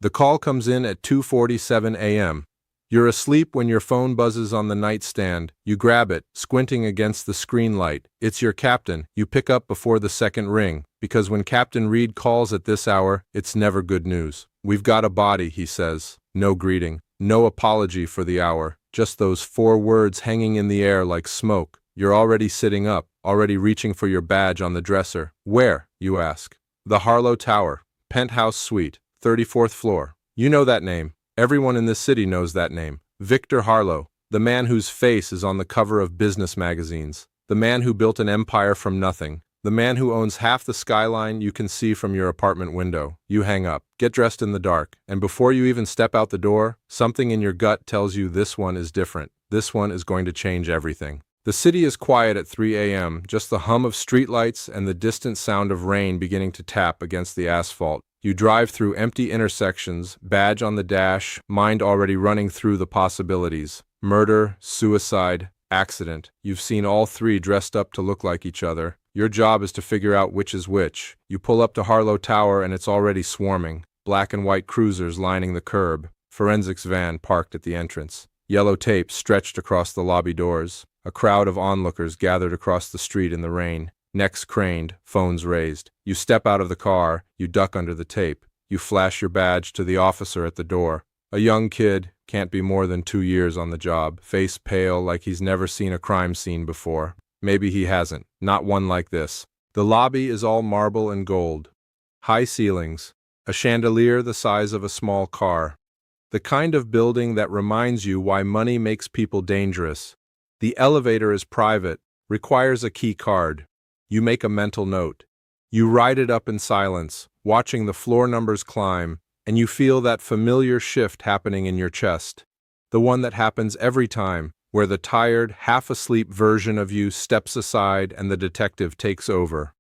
The call comes in at 2:47 a.m. You're asleep when your phone buzzes on the nightstand. You grab it, squinting against the screen light. It's your captain. You pick up before the second ring, because when Captain Reed calls at this hour, it's never good news. "We've got a body," he says. No greeting, no apology for the hour, just those 4 words hanging in the air like smoke. You're already sitting up, already reaching for your badge on the dresser. "Where?" you ask. "The Harlow Tower, penthouse suite, 34th floor. You know that name. Everyone in this city knows that name. Victor Harlow, the man whose face is on the cover of business magazines, the man who built an empire from nothing, the man who owns half the skyline you can see from your apartment window." You hang up, get dressed in the dark, and before you even step out the door, something in your gut tells you this one is different. This one is going to change everything. The city is quiet at 3 a.m., just the hum of streetlights and the distant sound of rain beginning to tap against the asphalt. You drive through empty intersections, badge on the dash, mind already running through the possibilities. Murder, suicide, accident. You've seen all 3 dressed up to look like each other. Your job is to figure out which is which. You pull up to Harlow Tower and it's already swarming. Black and white cruisers lining the curb. Forensics van parked at the entrance. Yellow tape stretched across the lobby doors. A crowd of onlookers gathered across the street in the rain. Necks craned, phones raised. You step out of the car, you duck under the tape. You flash your badge to the officer at the door. A young kid, can't be more than 2 years on the job, face pale like he's never seen a crime scene before. Maybe he hasn't, not one like this. The lobby is all marble and gold. High ceilings, a chandelier the size of a small car. The kind of building that reminds you why money makes people dangerous. The elevator is private, requires a key card. You make a mental note. You ride it up in silence, watching the floor numbers climb, and you feel that familiar shift happening in your chest. The one that happens every time, where the tired, half-asleep version of you steps aside and the detective takes over.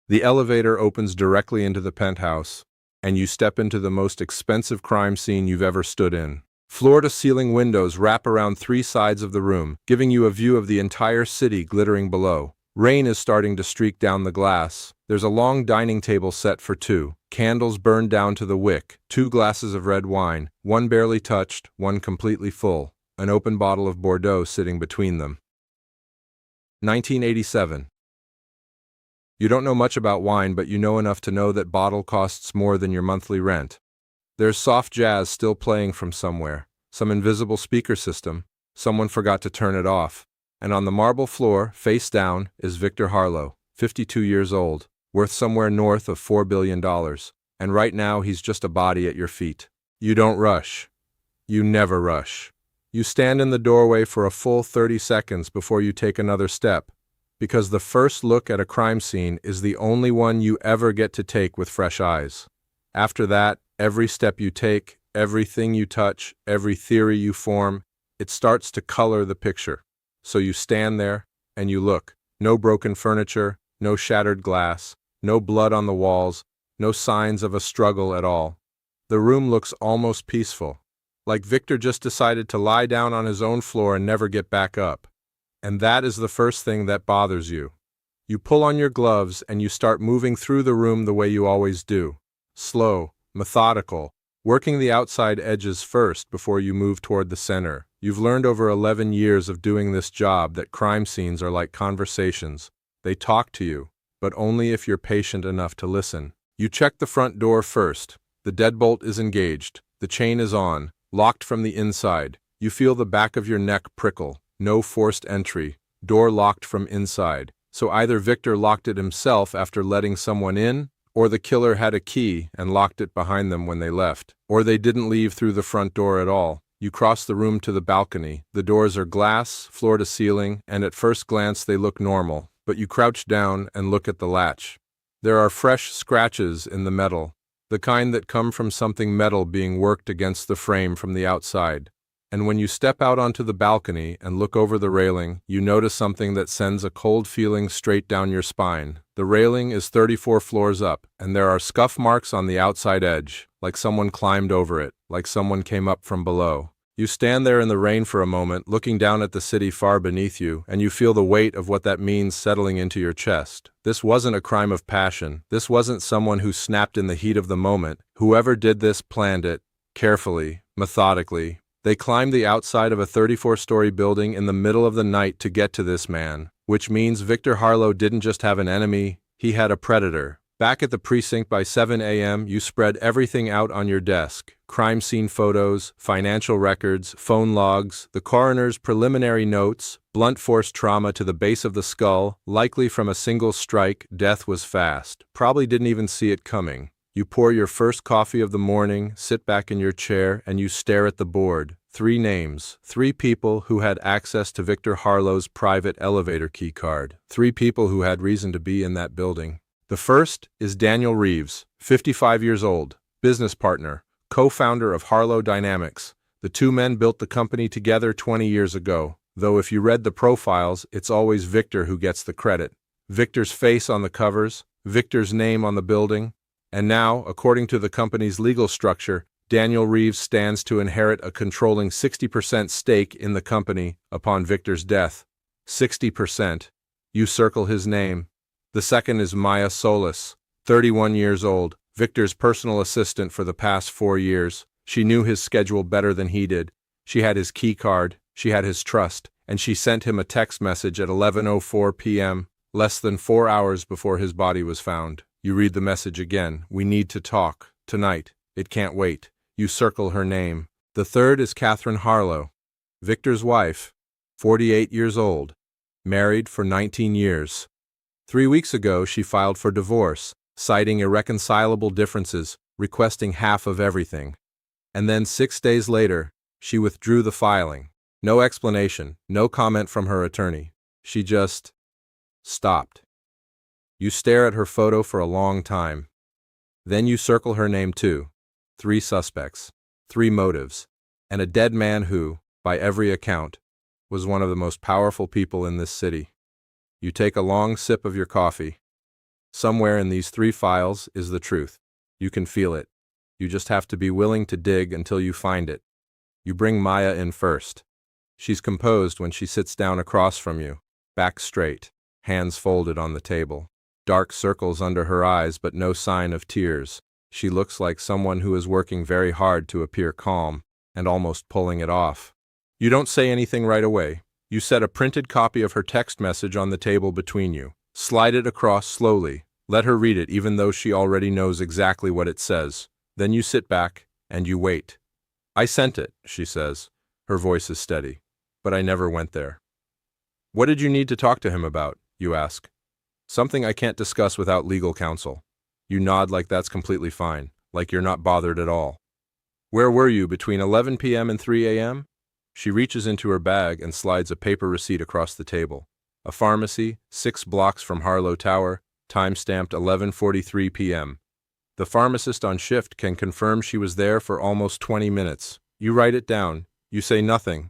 The elevator opens directly into the penthouse, and you step into the most expensive crime scene you've ever stood in. Floor-to-ceiling windows wrap around 3 sides of the room, giving you a view of the entire city glittering below. Rain is starting to streak down the glass. There's a long dining table set for 2. Candles burned down to the wick. 2 glasses of red wine, one barely touched, one completely full. An open bottle of Bordeaux sitting between them. 1987. You don't know much about wine, but you know enough to know that bottle costs more than your monthly rent. There's soft jazz still playing from somewhere, some invisible speaker system. Someone forgot to turn it off. And on the marble floor, face down, is Victor Harlow, 52 years old, worth somewhere north of $4 billion. And right now he's just a body at your feet. You don't rush. You never rush. You stand in the doorway for a full 30 seconds before you take another step, because the first look at a crime scene is the only one you ever get to take with fresh eyes. After that, every step you take, everything you touch, every theory you form, it starts to color the picture. So you stand there, and you look. No broken furniture, no shattered glass, no blood on the walls, no signs of a struggle at all. The room looks almost peaceful, like Victor just decided to lie down on his own floor and never get back up. And that is the first thing that bothers you. You pull on your gloves and you start moving through the room the way you always do. Slow, methodical, working the outside edges first before you move toward the center. You've learned over 11 years of doing this job that crime scenes are like conversations. They talk to you, but only if you're patient enough to listen. You check the front door first. The deadbolt is engaged. The chain is on, locked from the inside. You feel the back of your neck prickle. No forced entry. Door locked from inside. So either Victor locked it himself after letting someone in, or the killer had a key and locked it behind them when they left. Or they didn't leave through the front door at all. You cross the room to the balcony. The doors are glass, floor to ceiling, and at first glance they look normal, but you crouch down and look at the latch. There are fresh scratches in the metal, the kind that come from something metal being worked against the frame from the outside. And when you step out onto the balcony and look over the railing, you notice something that sends a cold feeling straight down your spine. The railing is 34 floors up, and there are scuff marks on the outside edge, like someone climbed over it, like someone came up from below. You stand there in the rain for a moment, looking down at the city far beneath you, and you feel the weight of what that means settling into your chest. This wasn't a crime of passion. This wasn't someone who snapped in the heat of the moment. Whoever did this planned it, carefully, methodically. They climbed the outside of a 34-story building in the middle of the night to get to this man, which means Victor Harlow didn't just have an enemy, he had a predator. Back at the precinct by 7 a.m., you spread everything out on your desk. Crime scene photos, financial records, phone logs, the coroner's preliminary notes, blunt force trauma to the base of the skull, likely from a single strike. Death was fast. Probably didn't even see it coming. You pour your first coffee of the morning, sit back in your chair, and you stare at the board. 3 names, 3 people who had access to Victor Harlow's private elevator key card. 3 people who had reason to be in that building. The first is Daniel Reeves, 55 years old, business partner, co-founder of Harlow Dynamics. The 2 men built the company together 20 years ago, though if you read the profiles, it's always Victor who gets the credit. Victor's face on the covers, Victor's name on the building, and now, according to the company's legal structure, Daniel Reeves stands to inherit a controlling 60% stake in the company upon Victor's death. 60%. You circle his name. The second is Maya Solis, 31 years old, Victor's personal assistant for the past 4 years. She knew his schedule better than he did. She had his key card, she had his trust, and she sent him a text message at 11:04 p.m., less than 4 hours before his body was found. You read the message again. We need to talk. Tonight. It can't wait. You circle her name. The third is Catherine Harlow, Victor's wife, 48 years old, married for 19 years. 3 weeks ago, she filed for divorce, citing irreconcilable differences, requesting half of everything. And then 6 days later, she withdrew the filing. No explanation, no comment from her attorney. She just stopped. You stare at her photo for a long time. Then you circle her name too. 3 suspects, 3 motives, and a dead man who, by every account, was one of the most powerful people in this city. You take a long sip of your coffee. Somewhere in these 3 files is the truth. You can feel it. You just have to be willing to dig until you find it. You bring Maya in first. She's composed when she sits down across from you, back straight, hands folded on the table. Dark circles under her eyes but no sign of tears. She looks like someone who is working very hard to appear calm, and almost pulling it off. You don't say anything right away. You set a printed copy of her text message on the table between you. Slide it across slowly. Let her read it even though she already knows exactly what it says. Then you sit back, and you wait. I sent it, she says. Her voice is steady. But I never went there. What did you need to talk to him about? You ask. Something I can't discuss without legal counsel. You nod like that's completely fine, like you're not bothered at all. Where were you between 11 p.m. and 3 a.m.? She reaches into her bag and slides a paper receipt across the table. A pharmacy, 6 blocks from Harlow Tower, time-stamped 11:43 p.m. The pharmacist on shift can confirm she was there for almost 20 minutes. You write it down. You say nothing.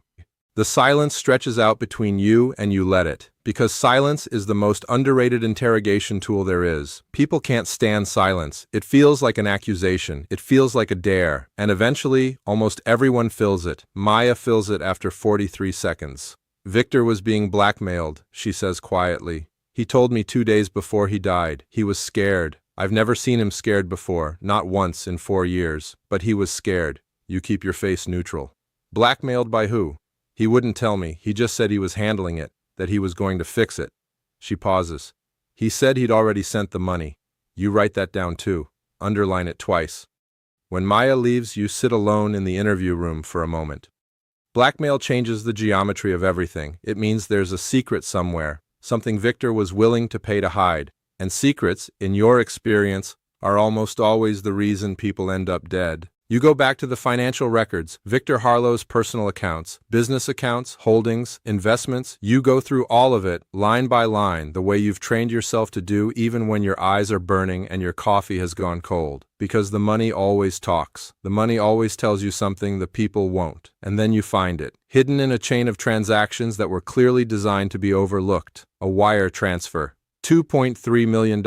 The silence stretches out between you and you let it. Because silence is the most underrated interrogation tool there is. People can't stand silence. It feels like an accusation. It feels like a dare. And eventually, almost everyone fills it. Maya fills it after 43 seconds. Victor was being blackmailed, she says quietly. He told me 2 days before he died. He was scared. I've never seen him scared before, not once in 4 years. But he was scared. You keep your face neutral. Blackmailed by who? He wouldn't tell me. He just said he was handling it, that he was going to fix it. She pauses. He said he'd already sent the money. You write that down too. Underline it twice. When Maya leaves, you sit alone in the interview room for a moment. Blackmail changes the geometry of everything. It means there's a secret somewhere, something Victor was willing to pay to hide. And secrets, in your experience, are almost always the reason people end up dead. You go back to the financial records, Victor Harlow's personal accounts, business accounts, holdings, investments. You go through all of it, line by line, the way you've trained yourself to do even when your eyes are burning and your coffee has gone cold. Because the money always talks. The money always tells you something the people won't. And then you find it, hidden in a chain of transactions that were clearly designed to be overlooked. A wire transfer. $2.3 million.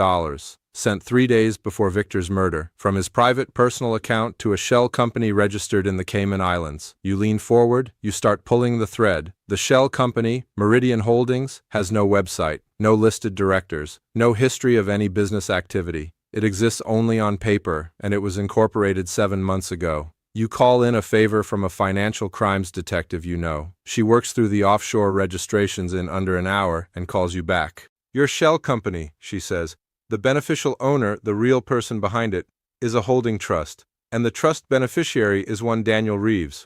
sent 3 days before Victor's murder, from his private personal account to a shell company registered in the Cayman Islands. You lean forward, you start pulling the thread. The shell company, Meridian Holdings, has no website, no listed directors, no history of any business activity. It exists only on paper, and it was incorporated 7 months ago. You call in a favor from a financial crimes detective you know. She works through the offshore registrations in under an hour and calls you back. Your shell company, she says. The beneficial owner, the real person behind it, is a holding trust, and the trust beneficiary is one Daniel Reeves.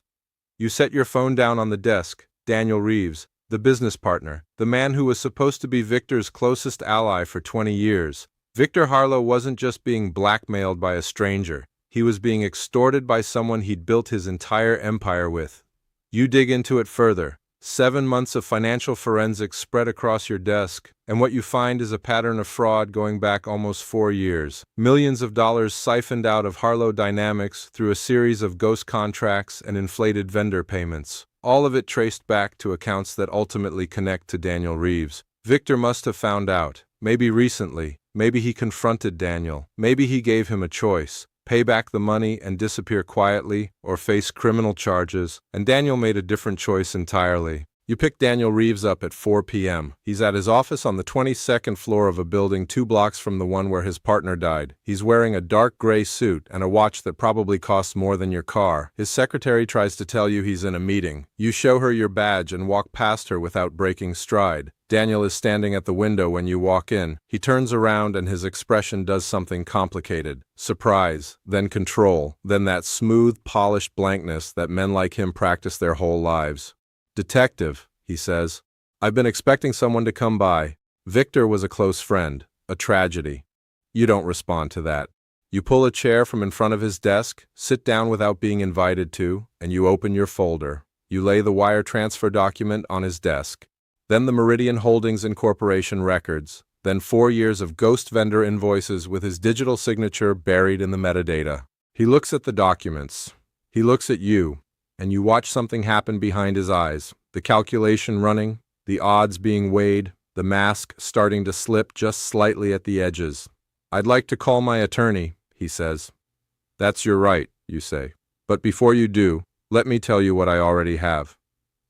You set your phone down on the desk. Daniel Reeves, the business partner, the man who was supposed to be Victor's closest ally for 20 years. Victor Harlow wasn't just being blackmailed by a stranger. He was being extorted by someone he'd built his entire empire with. You dig into it further. 7 months of financial forensics spread across your desk, and what you find is a pattern of fraud going back almost 4 years. Millions of dollars siphoned out of Harlow Dynamics through a series of ghost contracts and inflated vendor payments. All of it traced back to accounts that ultimately connect to Daniel Reeves. Victor must have found out. Maybe recently. Maybe he confronted Daniel. Maybe he gave him a choice. Pay back the money and disappear quietly, or face criminal charges, and Daniel made a different choice entirely. You pick Daniel Reeves up at 4 p.m. He's at his office on the 22nd floor of a building 2 blocks from the one where his partner died. He's wearing a dark gray suit and a watch that probably costs more than your car. His secretary tries to tell you he's in a meeting. You show her your badge and walk past her without breaking stride. Daniel is standing at the window when you walk in. He turns around and his expression does something complicated. Surprise, then control, then that smooth, polished blankness that men like him practice their whole lives. Detective, he says. I've been expecting someone to come by. Victor was a close friend, a tragedy. You don't respond to that. You pull a chair from in front of his desk, sit down without being invited to, and you open your folder. You lay the wire transfer document on his desk. Then the Meridian Holdings Incorporation records, then 4 years of ghost vendor invoices with his digital signature buried in the metadata. He looks at the documents. He looks at you, and you watch something happen behind his eyes, the calculation running, the odds being weighed, the mask starting to slip just slightly at the edges. I'd like to call my attorney, he says. That's your right, you say. But before you do, let me tell you what I already have.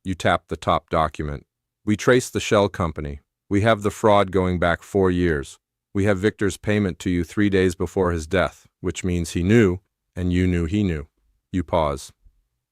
You tap the top document. We trace the shell company. We have the fraud going back 4 years. We have Victor's payment to you 3 days before his death, which means he knew, and you knew he knew. You pause.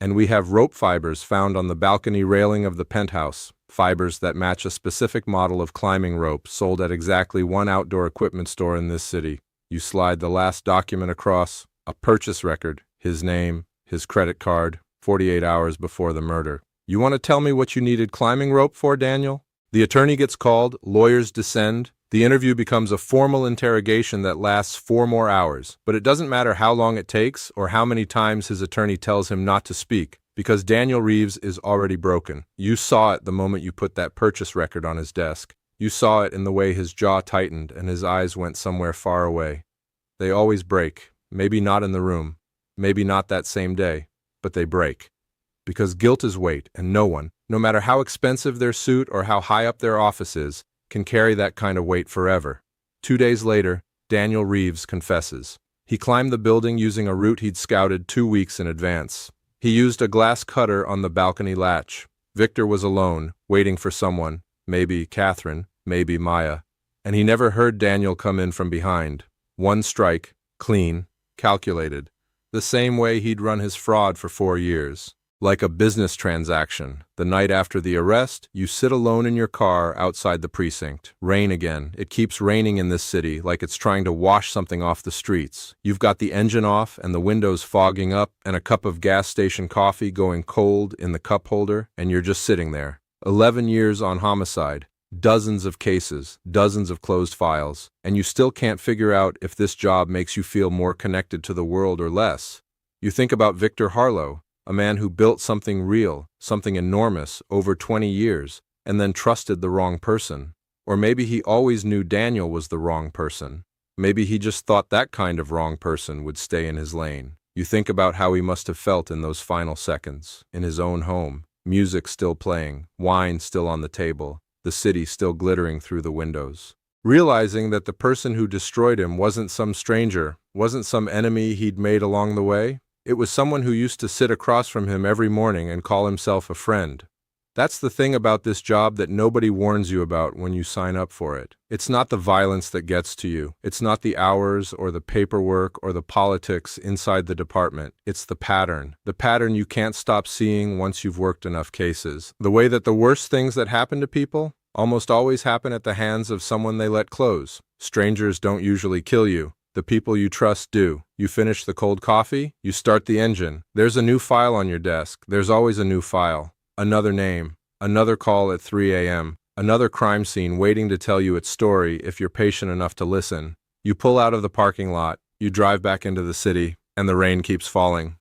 And we have rope fibers found on the balcony railing of the penthouse, fibers that match a specific model of climbing rope sold at exactly one outdoor equipment store in this city. You slide the last document across, a purchase record, his name, his credit card, 48 hours before the murder. You want to tell me what you needed climbing rope for, Daniel? The attorney gets called, lawyers descend. The interview becomes a formal interrogation that lasts 4 more hours. But it doesn't matter how long it takes or how many times his attorney tells him not to speak, because Daniel Reeves is already broken. You saw it the moment you put that purchase record on his desk. You saw it in the way his jaw tightened and his eyes went somewhere far away. They always break. Maybe not in the room. Maybe not that same day. But they break. Because guilt is weight, and no one, no matter how expensive their suit or how high up their office is, can carry that kind of weight forever. 2 days later, Daniel Reeves confesses. He climbed the building using a route he'd scouted 2 weeks in advance. He used a glass cutter on the balcony latch. Victor was alone, waiting for someone, maybe Catherine, maybe Maya, and he never heard Daniel come in from behind. 1 strike, clean, calculated, the same way he'd run his fraud for 4 years. Like a business transaction, the night after the arrest, you sit alone in your car outside the precinct. Rain again. It keeps raining in this city like it's trying to wash something off the streets. You've got the engine off and the windows fogging up and a cup of gas station coffee going cold in the cup holder, and you're just sitting there. 11 years on homicide, dozens of cases, dozens of closed files, and you still can't figure out if this job makes you feel more connected to the world or less. You think about Victor Harlow, a man who built something real, something enormous, over 20 years, and then trusted the wrong person. Or maybe he always knew Daniel was the wrong person. Maybe he just thought that kind of wrong person would stay in his lane. You think about how he must have felt in those final seconds, in his own home, music still playing, wine still on the table, the city still glittering through the windows. realizing that the person who destroyed him wasn't some stranger, wasn't some enemy he'd made along the way. It was someone who used to sit across from him every morning and call himself a friend. That's the thing about this job that nobody warns you about when you sign up for it. It's not the violence that gets to you. It's not the hours or the paperwork or the politics inside the department. It's the pattern. The pattern you can't stop seeing once you've worked enough cases. The way that the worst things that happen to people almost always happen at the hands of someone they let close. Strangers don't usually kill you. The people you trust do. You finish the cold coffee, you start the engine. There's a new file on your desk. There's always a new file. Another name, another call at 3 a.m., another crime scene waiting to tell you its story if you're patient enough to listen. You pull out of the parking lot, you drive back into the city, and the rain keeps falling.